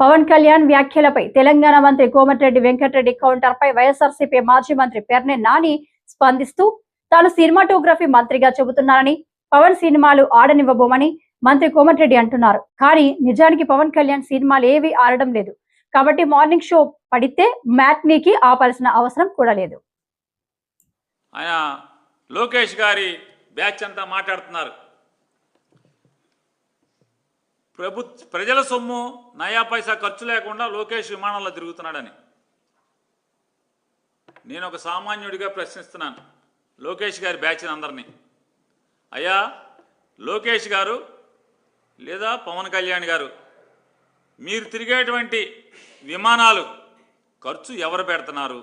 పవన్ కళ్యాణ్ వ్యాఖ్యలపై తెలంగాణ మంత్రి కోమటిరెడ్డి వెంకటరెడ్డి కౌంటర్పై వైఎస్ఆర్సీపీ మాజీ మంత్రి పెర్నె నాని స్పందిస్తూ తాను సినిమాటోగ్రఫీ మంత్రిగా చెబుతున్నానని, పవన్ సినిమాలు ఆడనివ్వబోమని మంత్రి కోమటిరెడ్డి అంటున్నారు. కానీ నిజానికి పవన్ కళ్యాణ్ సినిమాలు ఏవి ఆడడం లేదు. కాబట్టి మార్నింగ్ షో పడితే మ్యాట్నీకి ఆపాల్సిన అవసరం కూడా లేదు. ఆయన లోకేష్ గారి బ్యాచ్ అంతా మాట్లాడుతున్నారు. ప్రజల సొమ్ము నయా పైసా ఖర్చు లేకుండా లోకేష్ విమానంలో తిరుగుతున్నాడని. నేను ఒక సామాన్యుడిగా ప్రశ్నిస్తున్నాను లోకేష్ గారి బ్యాచ్ని అందరినీ. అయ్యా లోకేష్ గారు లేదా పవన్ కళ్యాణ్ గారు, మీరు తిరిగేటువంటి విమానాలు ఖర్చు ఎవరు పెడుతున్నారు?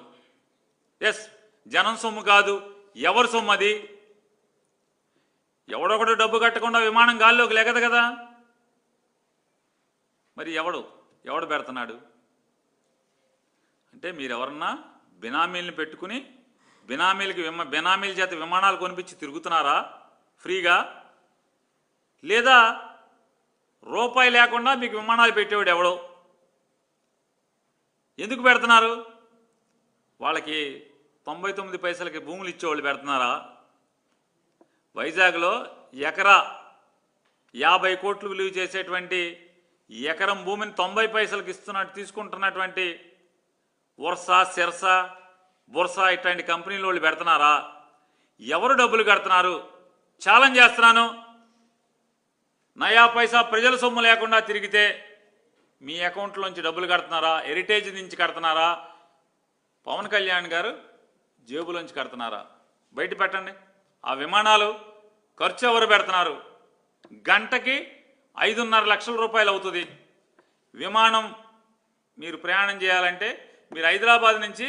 ఎస్, జనం సొమ్ము కాదు, ఎవరి సొమ్ము అది? ఎవడొకడు డబ్బు కట్టకుండా విమానం గాల్లోకి లెగదు కదా. మరి ఎవడు పెడుతున్నాడు అంటే మీరెవరన్నా బినామీలను పెట్టుకుని బినామీల చేత విమానాలు కొనిపించి తిరుగుతున్నారా ఫ్రీగా? లేదా రూపాయి లేకుండా మీకు విమానాలు పెట్టేవాడు ఎవడో? ఎందుకు పెడుతున్నారు? వాళ్ళకి 99 పైసలకి భూములు ఇచ్చేవాళ్ళు పెడుతున్నారా? వైజాగ్లో ఎకరా 50 కోట్లు విలువ చేసేటువంటి ఎకరం భూమిని 90 పైసలకు తీసుకుంటున్నటువంటి వర్సా, సిర్సా, బుర్సా ఇట్లాంటి కంపెనీలు వాళ్ళు పెడుతున్నారా? ఎవరు డబ్బులు కడుతున్నారు? ఛాలెంజ్ చేస్తున్నాను. నయా పైసా ప్రజల సొమ్ము లేకుండా తిరిగితే మీ అకౌంట్లోంచి డబ్బులు కడుతున్నారా? హెరిటేజ్ నుంచి కడుతున్నారా? పవన్ కళ్యాణ్ గారు జేబులోంచి కడుతున్నారా? బయట పెట్టండి. ఆ విమానాలు ఖర్చు ఎవరు పెడుతున్నారు? గంటకి 5.5 లక్షల రూపాయలు అవుతుంది. విమానం మీరు ప్రయాణం చేయాలంటే, మీరు హైదరాబాద్ నుంచి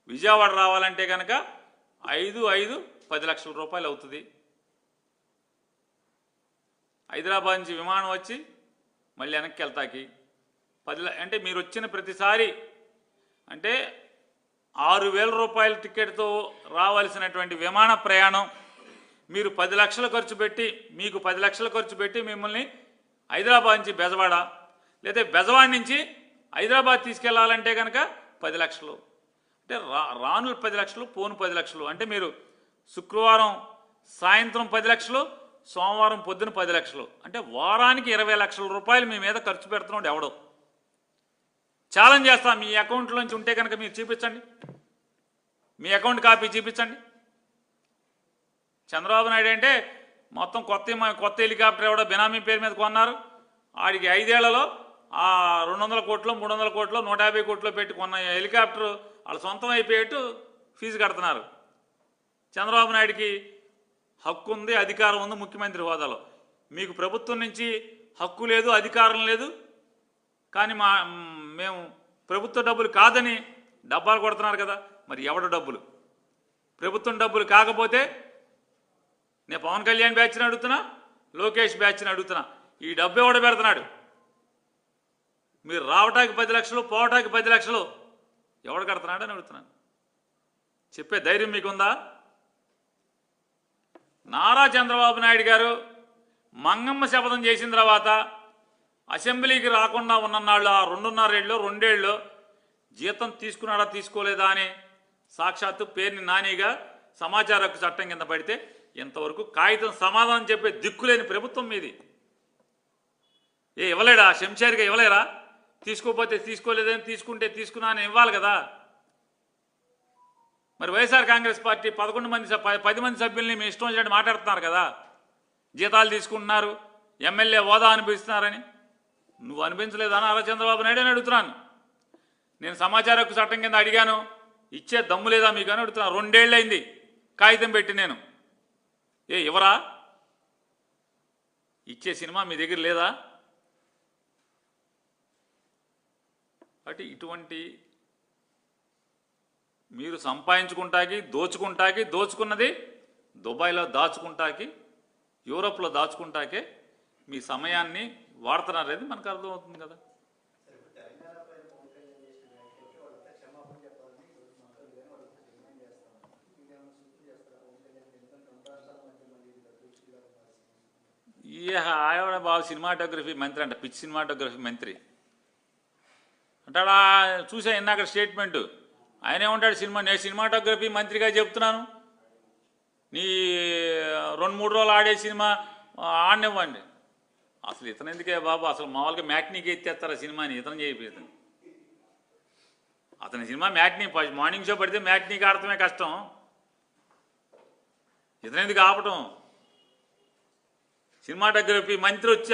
విజయవాడ రావాలంటే కనుక 10 లక్షల రూపాయలు అవుతుంది. హైదరాబాద్ నుంచి విమానం వచ్చి మళ్ళీ వెనక్కి వెళ్తాకి 10 అంటే మీరు వచ్చిన ప్రతిసారి అంటే 6,000 రూపాయల టికెట్తో రావాల్సినటువంటి విమాన ప్రయాణం మీరు 10 లక్షలు ఖర్చు పెట్టి, మీకు 10 లక్షలు ఖర్చు పెట్టి మిమ్మల్ని హైదరాబాద్ నుంచి బెజవాడ, లేదా బెజవాడ నుంచి హైదరాబాద్ తీసుకెళ్లాలంటే కనుక 10 లక్షలు. అంటే రాను 10 లక్షలు, పోను 10 లక్షలు. అంటే మీరు శుక్రవారం సాయంత్రం 10 లక్షలు, సోమవారం పొద్దున 10 లక్షలు. అంటే వారానికి 20 లక్షల రూపాయలు మీ మీద ఖర్చు పెడుతున్నాడు ఎవడో. ఛాలెంజ్ చేస్తా, మీ అకౌంట్లోంచి ఉంటే కనుక మీరు చూపించండి, మీ అకౌంట్ కాపీ చూపించండి. చంద్రబాబు నాయుడు అంటే మొత్తం కొత్త హెలికాప్టర్ ఎవడో బినామీ పేరు మీద కొన్నారు. ఆడికి 5 ఏళ్లలో ఆ 200 కోట్లు, 300 కోట్లు, 150 కోట్లు పెట్టి కొన్న హెలికాప్టర్ వాళ్ళ సొంతం అయిపోయేట్టు ఫీజు కడుతున్నారు. చంద్రబాబు నాయుడికి హక్కు ఉంది, అధికారం ఉంది ముఖ్యమంత్రి హోదాలో. మీకు ప్రభుత్వం నుంచి హక్కు లేదు, అధికారం లేదు. కానీ మేము ప్రభుత్వ డబ్బులు కాదని డబ్బాలు కొడుతున్నారు కదా. మరి ఎవడు డబ్బులు? ప్రభుత్వం డబ్బులు కాకపోతే నేను పవన్ కళ్యాణ్ బ్యాచ్ని అడుగుతున్నా, లోకేష్ బ్యాచ్ని అడుగుతున్నా, ఈ డబ్బు ఎవడు పెడుతున్నాడు? మీరు రావటానికి 10 లక్షలు, పోవటానికి 10 లక్షలు ఎవడు కడుతున్నాడని అడుగుతున్నాను. చెప్పే ధైర్యం మీకుందా? నారా చంద్రబాబు నాయుడు గారు మంగమ్మ శపథం చేసిన తర్వాత అసెంబ్లీకి రాకుండా ఉన్ననాళ్ళు ఆ 2.5 ఏళ్ళు, 2 ఏళ్ళు జీతం తీసుకున్నాడా తీసుకోలేదా అని సాక్షాత్తు పేరుని నానిగా సమాచార హక్కు చట్టం కింద పడితే ఇంతవరకు కాగితం సమాధానం చెప్పే దిక్కులేని ప్రభుత్వం మీది. ఇవ్వలేడా? శంషేర్గా ఇవ్వలేరా? తీసుకోకపోతే తీసుకోలేదని, తీసుకుంటే తీసుకున్నా అని ఇవ్వాలి కదా. మరి వైఎస్ఆర్ కాంగ్రెస్ పార్టీ 10 మంది సభ్యుల్ని మీ ఇష్టం వచ్చినట్టు మాట్లాడుతున్నారు కదా. జీతాలు తీసుకుంటున్నారు, ఎమ్మెల్యే హోదా అనిపిస్తున్నారని. నువ్వు అనిపించలేదా నారా చంద్రబాబు నాయుడు అని అడుగుతున్నాను. నేను సమాచార హక్కు చట్టం కింద అడిగాను, ఇచ్చే దమ్ము లేదా మీకు అని అడుగుతున్నాను. 2 ఏళ్ళు అయింది కాగితం పెట్టి. నేను ఎవరా ఇచ్చే సినిమా మీ దగ్గర లేదా? అంటే ఇటువంటి మీరు సంపాదించుకుంటాకి, దోచుకున్నది దుబాయ్లో దాచుకుంటాకి, యూరోప్లో దాచుకుంటాకే మీ సమయాన్ని వాడుతున్నారనేది మనకు అర్థమవుతుంది కదా. ఆవిడ బాబు సినిమాటోగ్రఫీ మంత్రి అంట, పిచ్ సినిమాటోగ్రఫీ మంత్రి. అంటే అలా చూసా ఇందాక స్టేట్మెంటు. ఆయన ఏమంటాడు, నేను సినిమాటోగ్రఫీ మంత్రిగా చెప్తున్నాను, నీ 2-3 రోజులు ఆడే సినిమా ఆడనివ్వండి. అసలు ఇతను ఎందుకే బాబు, అసలు మామూలుగా మ్యాట్నీకి ఎత్తేస్తారా సినిమాని, ఇతను చేయిపోతుంది. అతని సినిమా మ్యాట్నీ మార్నింగ్ షో పడితే మ్యాట్నీకి ఆడటమే కష్టం, ఇతను ఎందుకు ఆపటం? సినిమాటోగ్రఫీ మంత్రి వచ్చి